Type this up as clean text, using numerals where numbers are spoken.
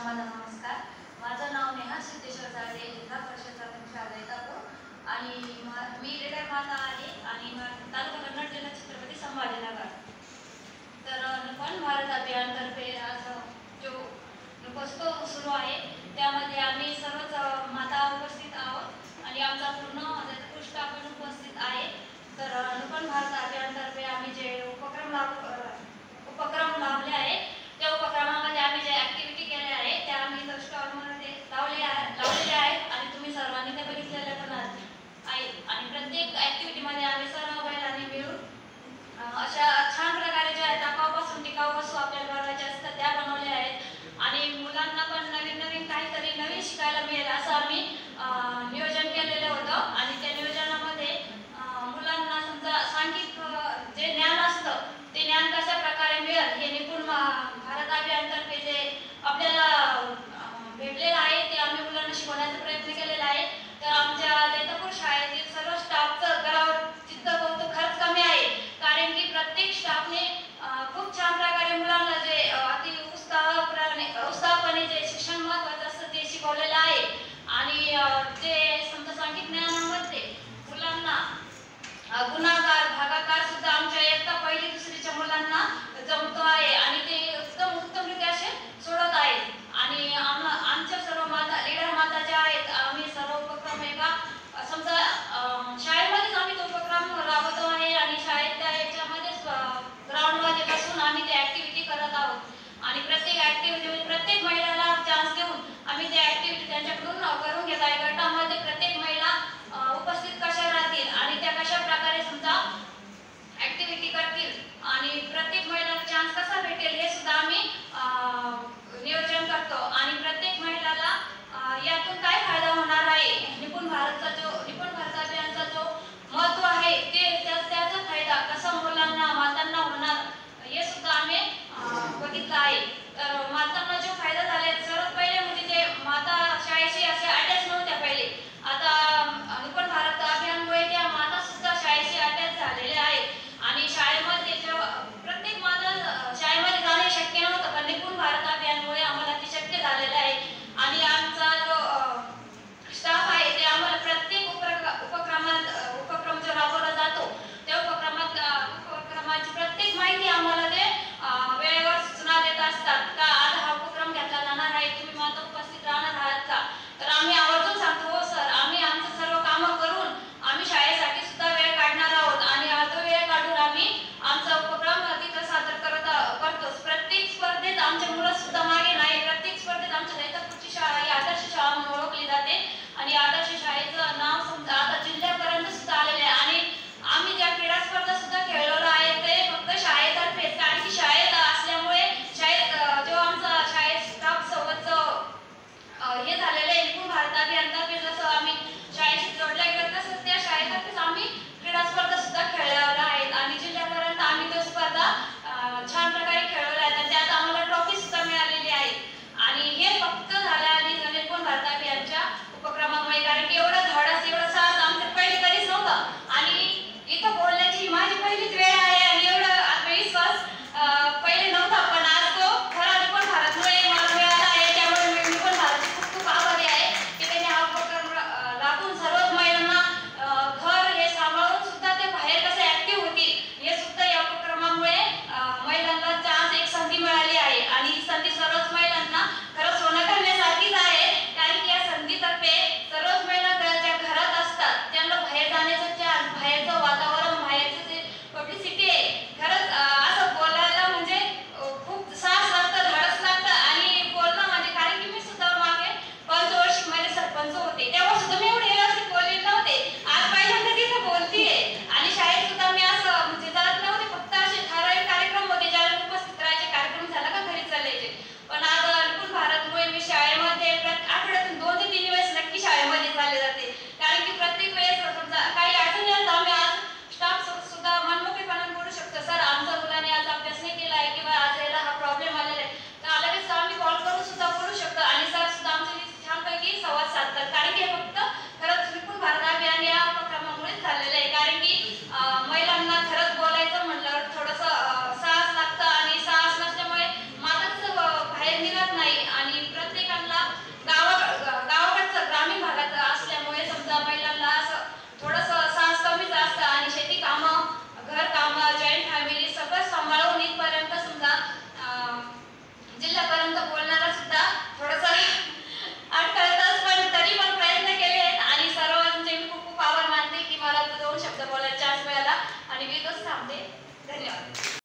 माझा नमस्कार. माझं नाव नेहा सिद्धेश्वर जाडे, जिल्हा परिषद प्राथमिक शाळा इंदापूर आणि मी लीडर माता आहे आणि तालुका कन्नड जिल्हा छत्रपती संभाजीनगर. तर नुकन भारत अभियानतर्फे आज जो नुकस्तो सुरू आहे त्यामध्ये आम्ही सर्वच माता उपस्थित आहोत आणि आमचा पूर्ण उत्कृष्ट आपण उपस्थित आहे. तर नुकन भारत अभियानतर्फे आम्ही जे उपक्रम लावले आहे त्या उपक्रमामध्ये आम्ही जे ॲक्टिव्हिटी केल्या आहे त्या आम्ही स्टॉलमध्ये लावलेल्या आहेत आणि तुम्ही सर्वांनी त्या बघितलेल्या पण आहेत. आणि प्रत्येक ॲक्टिव्हिटीमध्ये आम्ही सर्व महिलांनी मिळून अशा छान प्रकारे ज्या टाकाऊपासून टिकाऊ वस्तू आपल्याला बनवायच्या असतात त्या बनवल्या आहेत आणि मुलांना पण नवीन काहीतरी नवीन शिकायला मिळेल असं आम्ही नियोजन केलेलं होतं. आणि त्या नियोजनामध्ये मुलांना समजा सांघिक जे ज्ञान असतं ते ज्ञान कशा प्रकारे मिळेल हे निपुण भारत अभियानतर्फे जे आपल्याला भेटलेलं आहे ते आम्ही मुलांना शिकवण्याचा प्रयत्न केलेला आहे. तर आमच्या जैतापूर शाळेतील सर्व स्टाफचं करावर चित्त कौतुक खरंच कमी आहे, कारण की प्रत्येक स्टाफने खूप छान प्रकारे मुलांना जे अति उत्साहपणे जे शिक्षण महत्त्वाचं असतं ते शिकवलेलं आहे. आणि जे समजा सांघिक ज्ञानामध्ये मुलांना गुणाकार भागाकार सुद्धा आमच्या इयत्ता पहिली दुसरीच्या मुलांना जमतो आहे आणि ते उत्तमरित्या असे सोडत आहेत. आणि आमच्या सर्व माता लीडर माता ज्या आहेत आम्ही सर्व उपक्रम एका समजा शाळेमध्येच आम्ही तो उपक्रम राबवतो आहे आणि शाळेतल्या याच्यामध्येच ग्राउंडमध्ये बसून आम्ही ते ॲक्टिव्हिटी करत आहोत आणि प्रत्येक ॲक्टिव्हिटी प्रत्येक महिलाला चान्स देऊन आम्ही ते ॲक्टिव्हिटी त्यांच्याकडून करून घेत आहे. गटामध्ये प्रत्येक महिला उपस्थित कशा राहतील आणि त्या कशा प्रकारे समजा ॲक्टिव्हिटी करतील आणि प्रत्येक महिलाला चान्स कसा